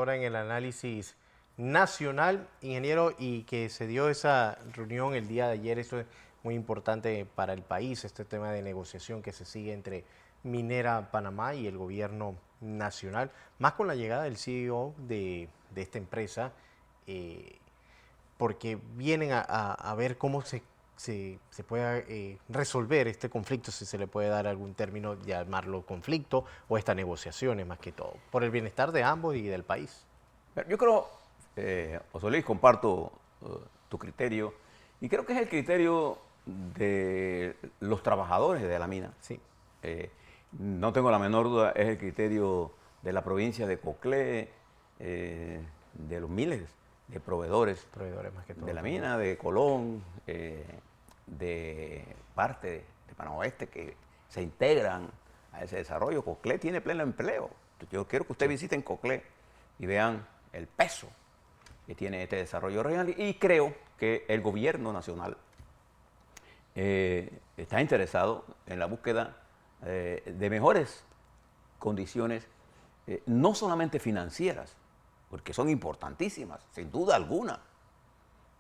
ahora en el análisis nacional, ingeniero, y que se dio esa reunión el día de ayer. Eso es muy importante para el país, este tema de negociación que se sigue entre Minera Panamá y el gobierno nacional, más con la llegada del CEO de esta empresa, porque vienen a ver cómo se puede resolver este conflicto, si se le puede dar algún término, llamarlo conflicto o estas negociaciones más que todo, por el bienestar de ambos y del país. Yo creo, José Luis, comparto tu criterio y creo que es el criterio de los trabajadores de la mina. Sí. No tengo la menor duda, es el criterio de la provincia de Coclé, de los miles de proveedores Más que todo. de la mina, de Colón, de parte de Panamá Oeste que se integran a ese desarrollo. Coclé tiene pleno empleo. Yo quiero que ustedes visiten Coclé y vean el peso que tiene este desarrollo regional, y creo que el gobierno nacional está interesado en la búsqueda de mejores condiciones, no solamente financieras, porque son importantísimas, sin duda alguna,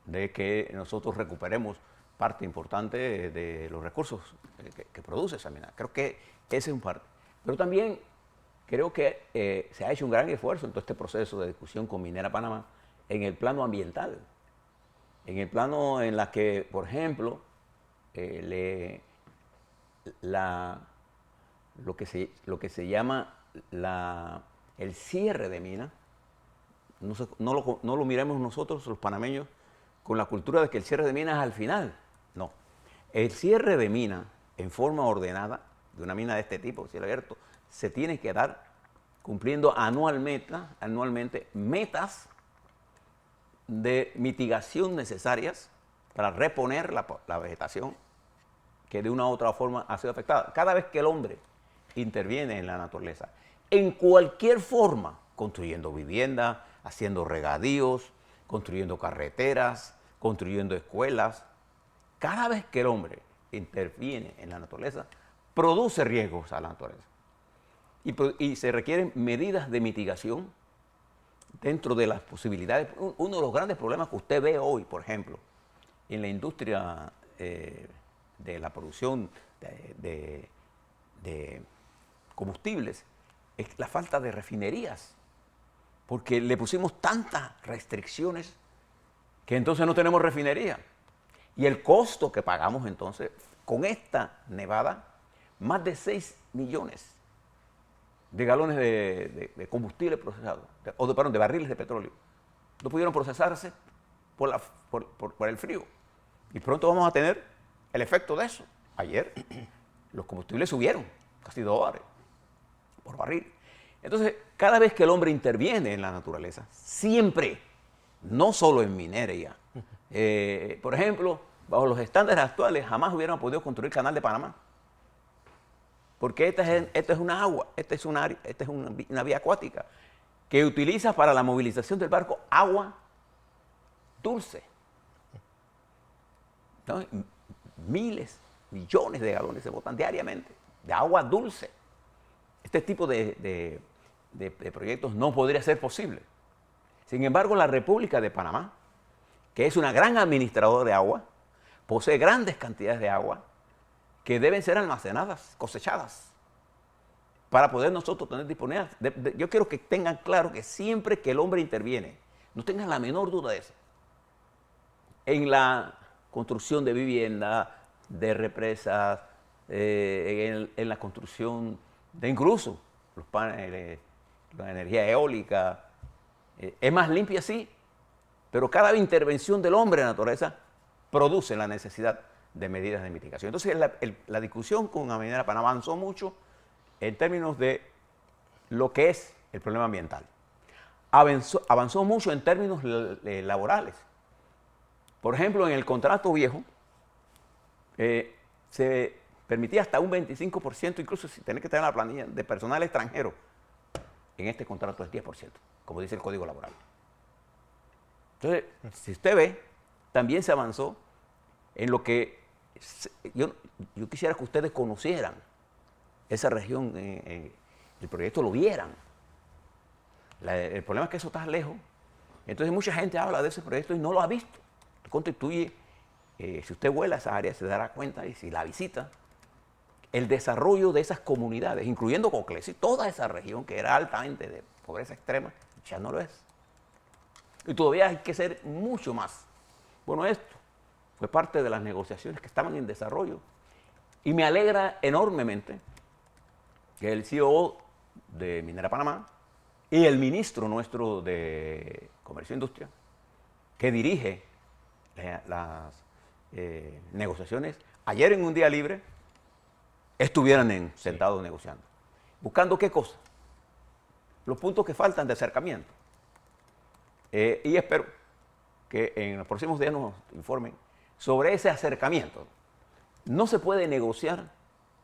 de que nosotros recuperemos parte importante de los recursos que produce esa mina. Creo que ese es un parte. Pero también creo que se ha hecho un gran esfuerzo en todo este proceso de discusión con Minera Panamá en el plano ambiental, en el plano en la que, por ejemplo, lo que se llama el cierre de mina, no lo miremos nosotros, los panameños, con la cultura de que el cierre de mina es al final. No. El cierre de mina en forma ordenada, de una mina de este tipo, cielo abierto, se tiene que dar cumpliendo anualmente metas de mitigación necesarias para reponer la vegetación que de una u otra forma ha sido afectada. Cada vez que el hombre interviene en la naturaleza, en cualquier forma, construyendo viviendas, haciendo regadíos, construyendo carreteras, construyendo escuelas, cada vez que el hombre interviene en la naturaleza, produce riesgos a la naturaleza. Y se requieren medidas de mitigación dentro de las posibilidades. Uno de los grandes problemas que usted ve hoy, por ejemplo, en la industria de la producción de combustibles, es la falta de refinerías, porque le pusimos tantas restricciones que entonces no tenemos refinería. Y el costo que pagamos entonces, con esta nevada, más de 6 millones de galones de combustible procesado, de barriles de petróleo, no pudieron procesarse por el frío. Y pronto vamos a tener el efecto de eso. Ayer los combustibles subieron casi $2 por barril. Entonces, cada vez que el hombre interviene en la naturaleza, siempre, no solo en minería, por ejemplo, bajo los estándares actuales, jamás hubieran podido construir el Canal de Panamá. Porque esta es una agua, esta es una vía acuática que utiliza para la movilización del barco agua dulce. ¿No? Miles, millones de galones se botan diariamente de agua dulce. Este tipo de proyectos no podría ser posible. Sin embargo, la República de Panamá, que es una gran administradora de agua, posee grandes cantidades de agua que deben ser almacenadas, cosechadas, para poder nosotros tener disponibles. Yo quiero que tengan claro que siempre que el hombre interviene, no tengan la menor duda de eso, en la construcción de viviendas, de represas, en la construcción de incluso los paneles, la energía eólica, es más limpia, sí, pero cada intervención del hombre en la naturaleza produce la necesidad de medidas de mitigación. Entonces, la discusión con la Minera Panamá avanzó mucho en términos de lo que es el problema ambiental. Avanzó mucho en términos laborales. Por ejemplo, en el contrato viejo se permitía hasta un 25%, incluso si tenés que tener la planilla de personal extranjero. En este contrato es 10%, como dice el Código Laboral. Entonces, si usted ve, también se avanzó en lo que yo quisiera que ustedes conocieran esa región, el proyecto lo vieran. El problema es que eso está lejos. Entonces mucha gente habla de ese proyecto y no lo ha visto. Constituye, si usted vuela a esa área, se dará cuenta, y si la visita, el desarrollo de esas comunidades, incluyendo Coclesi, toda esa región que era altamente de pobreza extrema, ya no lo es. Y todavía hay que hacer mucho más. Bueno, esto fue parte de las negociaciones que estaban en desarrollo. Y me alegra enormemente que el CEO de Minera Panamá y el ministro nuestro de Comercio e Industria, que dirige las negociaciones, ayer en un día libre, estuvieran sentados negociando. ¿Buscando qué cosa? Los puntos que faltan de acercamiento. Y espero que en los próximos días nos informen sobre ese acercamiento. No se puede negociar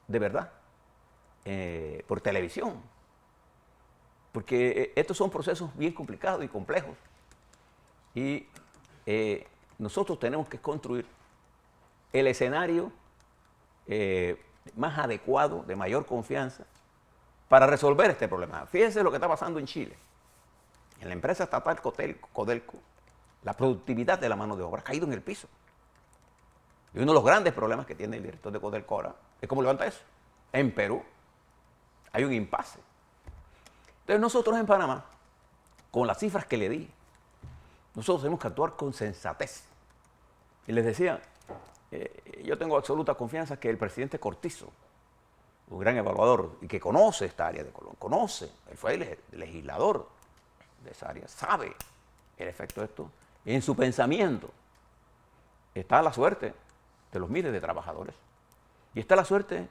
de verdad por televisión, porque estos son procesos bien complicados y complejos. Y nosotros tenemos que construir el escenario más adecuado, de mayor confianza, para resolver este problema. Fíjense lo que está pasando en Chile. En la empresa estatal Codelco, la productividad de la mano de obra ha caído en el piso. Y uno de los grandes problemas que tiene el director de Codelco ahora es cómo levanta eso. En Perú hay un impasse. Entonces nosotros en Panamá, con las cifras que le di, nosotros tenemos que actuar con sensatez. Y les decía, yo tengo absoluta confianza que el presidente Cortizo, un gran evaluador y que conoce esta área de Colón, él fue el legislador de esa área, sabe el efecto de esto. En su pensamiento está la suerte de los miles de trabajadores y está la suerte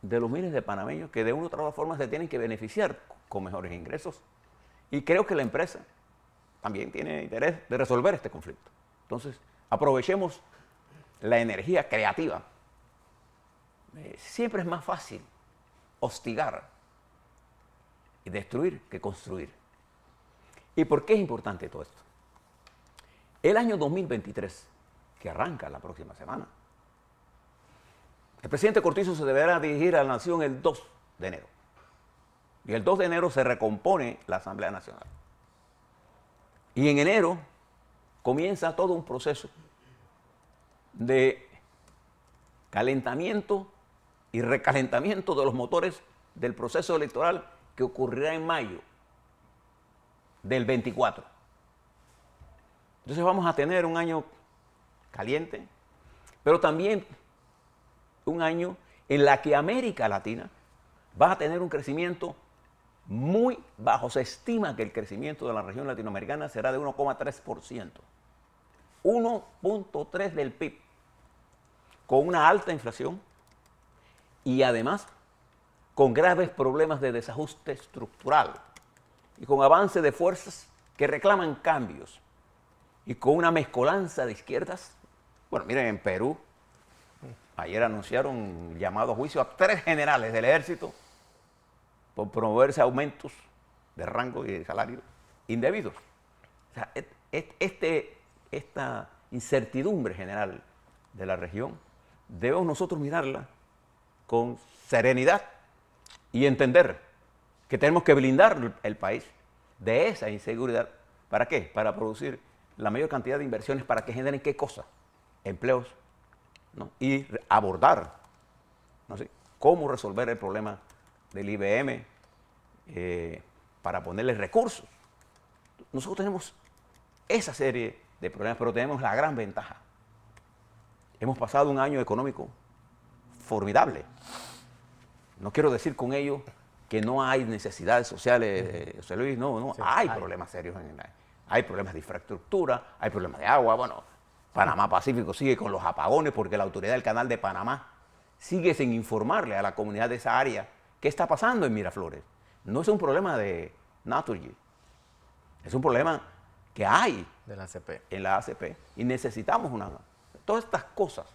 de los miles de panameños que de una u otra forma se tienen que beneficiar con mejores ingresos. Y creo que la empresa también tiene interés de resolver este conflicto. Entonces, aprovechemos la energía creativa. Siempre es más fácil hostigar y destruir que construir. ¿Y por qué es importante todo esto? El año 2023, que arranca la próxima semana, el presidente Cortizo se deberá dirigir a la nación el 2 de enero. Y el 2 de enero se recompone la Asamblea Nacional. Y en enero comienza todo un proceso de calentamiento y recalentamiento de los motores del proceso electoral que ocurrirá en mayo del 24. Entonces vamos a tener un año caliente, pero también un año en la que América Latina va a tener un crecimiento muy bajo. Se estima que el crecimiento de la región latinoamericana será de 1,3%. 1,3% del PIB, con una alta inflación y además con graves problemas de desajuste estructural y con avance de fuerzas que reclaman cambios y con una mezcolanza de izquierdas. Bueno, miren, en Perú, ayer anunciaron un llamado a juicio a 3 generales del ejército por promoverse aumentos de rango y de salario indebidos. O sea, esta incertidumbre general de la región, debemos nosotros mirarla con serenidad y entender que tenemos que blindar el país de esa inseguridad. ¿Para qué? Para producir la mayor cantidad de inversiones para que generen qué cosa, empleos, ¿no? Y abordar, no sé, cómo resolver el problema del IBM para ponerle recursos. Nosotros tenemos esa serie de problemas, pero tenemos la gran ventaja. Hemos pasado un año económico formidable. No quiero decir con ello que no hay necesidades sociales, José Luis, no, sí, hay problemas serios. Hay problemas de infraestructura, hay problemas de agua. Bueno, Panamá Pacífico sigue con los apagones porque la autoridad del Canal de Panamá sigue sin informarle a la comunidad de esa área qué está pasando en Miraflores. No es un problema de Naturgy, es un problema que hay de la ACP. En la ACP y necesitamos todas estas cosas,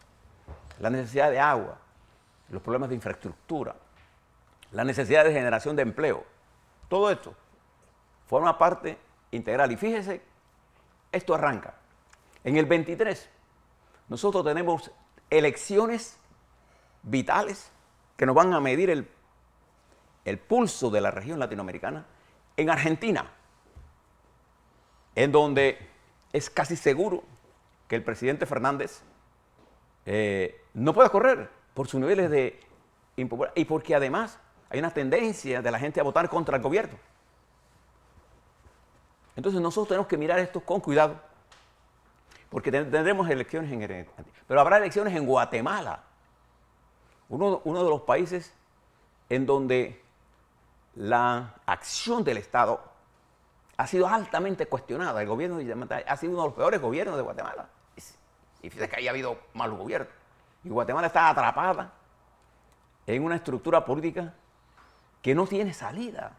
la necesidad de agua, los problemas de infraestructura, la necesidad de generación de empleo, todo esto forma parte integral. Y fíjese, esto arranca. En el 23, nosotros tenemos elecciones vitales que nos van a medir el pulso de la región latinoamericana en Argentina. en donde es casi seguro que el presidente Fernández no pueda correr por sus niveles de impopularidad y porque además hay una tendencia de la gente a votar contra el gobierno. Entonces nosotros tenemos que mirar esto con cuidado, porque tendremos elecciones pero habrá elecciones en Guatemala, uno de los países en donde la acción del Estado ha sido altamente cuestionada. El gobierno de Yamatay ha sido uno de los peores gobiernos de Guatemala. Y fíjate que ahí ha habido malos gobiernos. Y Guatemala está atrapada en una estructura política que no tiene salida.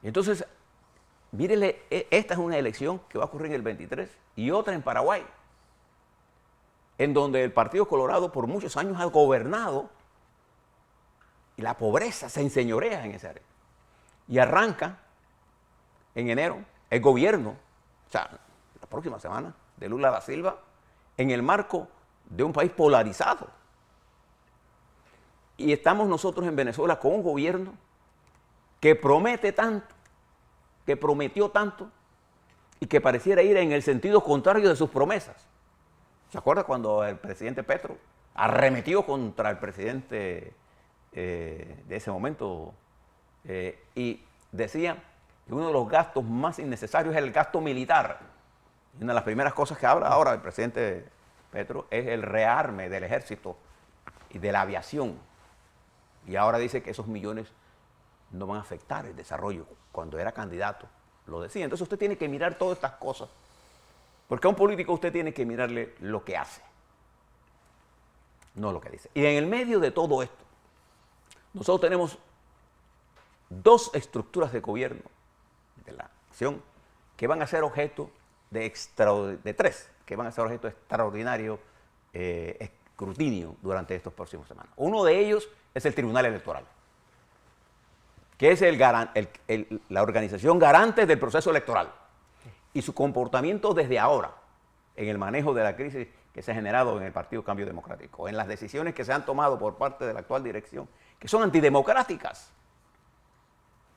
Entonces, mírele, esta es una elección que va a ocurrir en el 23 y otra en Paraguay, en donde el Partido Colorado por muchos años ha gobernado y la pobreza se enseñorea en esa área. Y arranca en enero el gobierno, o sea, la próxima semana, de Lula da Silva, en el marco de un país polarizado. Y estamos nosotros en Venezuela con un gobierno que promete tanto, que prometió tanto y que pareciera ir en el sentido contrario de sus promesas. ¿Se acuerda cuando el presidente Petro arremetió contra el presidente de ese momento y decía que uno de los gastos más innecesarios es el gasto militar? Y una de las primeras cosas que habla ahora el presidente Petro es el rearme del ejército y de la aviación. Y ahora dice que esos millones no van a afectar el desarrollo. Cuando era candidato lo decía. Entonces usted tiene que mirar todas estas cosas. Porque a un político usted tiene que mirarle lo que hace, no lo que dice. Y en el medio de todo esto, nosotros tenemos dos estructuras de gobierno de la acción que van a ser objeto de tres, que van a ser objeto de extraordinario escrutinio durante estos próximos semanas. Uno de ellos es el Tribunal Electoral, que es la organización garante del proceso electoral y su comportamiento desde ahora en el manejo de la crisis que se ha generado en el Partido Cambio Democrático, en las decisiones que se han tomado por parte de la actual dirección, que son antidemocráticas,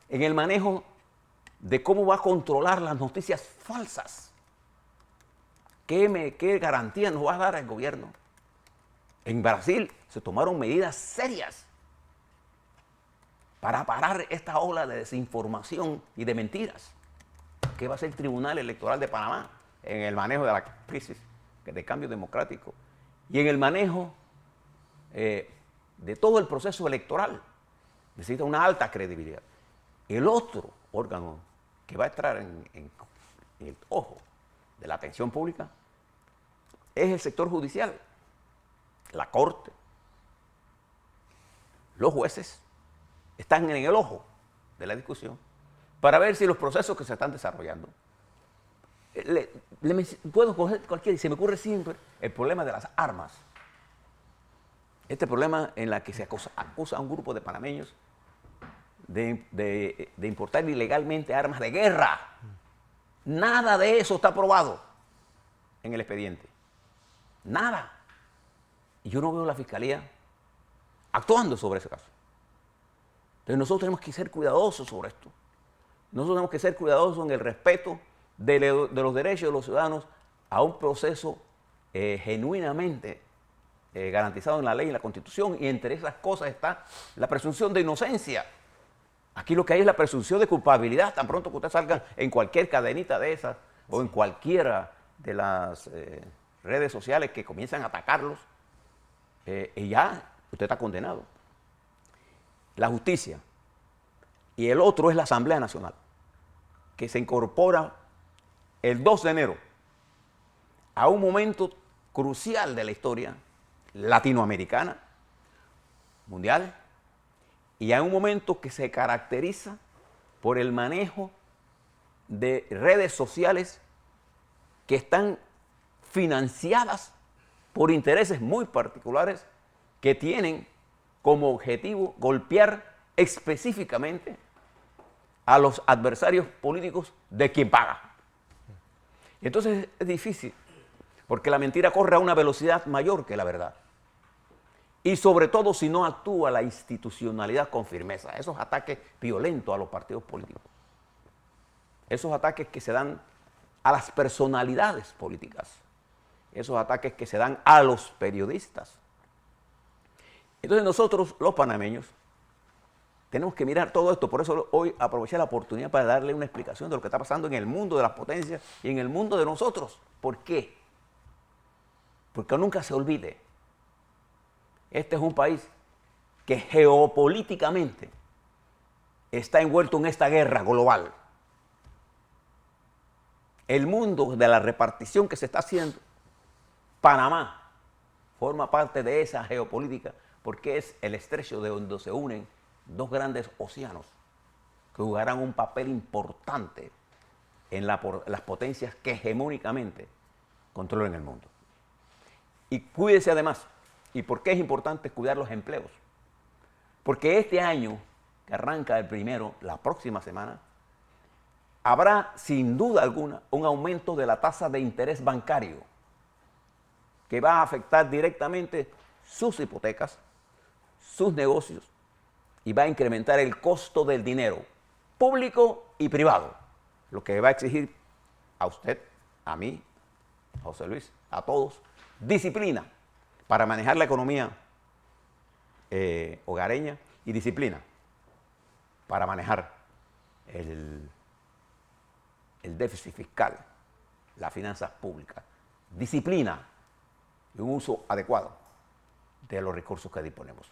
en el manejo de cómo va a controlar las noticias falsas. ¿Qué garantía nos va a dar el gobierno? En Brasil se tomaron medidas serias para parar esta ola de desinformación y de mentiras. ¿Qué va a hacer el Tribunal Electoral de Panamá en el manejo de la crisis de cambio democrático y en el manejo de todo el proceso electoral? Necesita una alta credibilidad. El otro órgano que va a estar en el ojo de la atención pública es el sector judicial, la Corte. Los jueces están en el ojo de la discusión para ver si los procesos que se están desarrollando. Puedo coger cualquiera y se me ocurre siempre el problema de las armas. Este problema en la que se acusa a un grupo de panameños de importar ilegalmente armas de guerra. Nada de eso está aprobado en el expediente. Nada. Y yo no veo la Fiscalía actuando sobre ese caso. Entonces nosotros tenemos que ser cuidadosos sobre esto. Nosotros tenemos que ser cuidadosos en el respeto de los derechos de los ciudadanos a un proceso genuinamente garantizado en la ley y en la Constitución, y entre esas cosas está la presunción de inocencia. Aquí lo que hay es la presunción de culpabilidad, tan pronto que usted salga en cualquier cadenita de esas o en cualquiera de las redes sociales que comienzan a atacarlos, y ya usted está condenado. La justicia. Y el otro es la Asamblea Nacional, que se incorpora el 2 de enero a un momento crucial de la historia latinoamericana, mundial, y a un momento que se caracteriza por el manejo de redes sociales que están financiadas por intereses muy particulares que tienen como objetivo golpear específicamente a los adversarios políticos de quien paga. Y entonces es difícil, porque la mentira corre a una velocidad mayor que la verdad. Y sobre todo si no actúa la institucionalidad con firmeza, esos ataques violentos a los partidos políticos. esos ataques que se dan a las personalidades políticas, esos ataques que se dan a los periodistas. Entonces nosotros, los panameños, tenemos que mirar todo esto. Por eso hoy aproveché la oportunidad para darle una explicación de lo que está pasando en el mundo de las potencias y en el mundo de nosotros. ¿Por qué? Porque nunca se olvide, este es un país que geopolíticamente está envuelto en esta guerra global. El mundo de la repartición que se está haciendo, Panamá forma parte de esa geopolítica porque es el estrecho de donde se unen dos grandes océanos que jugarán un papel importante en las potencias que hegemónicamente controlan el mundo. Y cuídese además. ¿Y por qué es importante cuidar los empleos? Porque este año, que arranca el primero, la próxima semana, habrá sin duda alguna un aumento de la tasa de interés bancario que va a afectar directamente sus hipotecas, sus negocios y va a incrementar el costo del dinero público y privado, lo que va a exigir a usted, a mí, a José Luis, a todos, disciplina para manejar la economía hogareña y disciplina para manejar el déficit fiscal, las finanzas públicas, disciplina y un uso adecuado de los recursos que disponemos.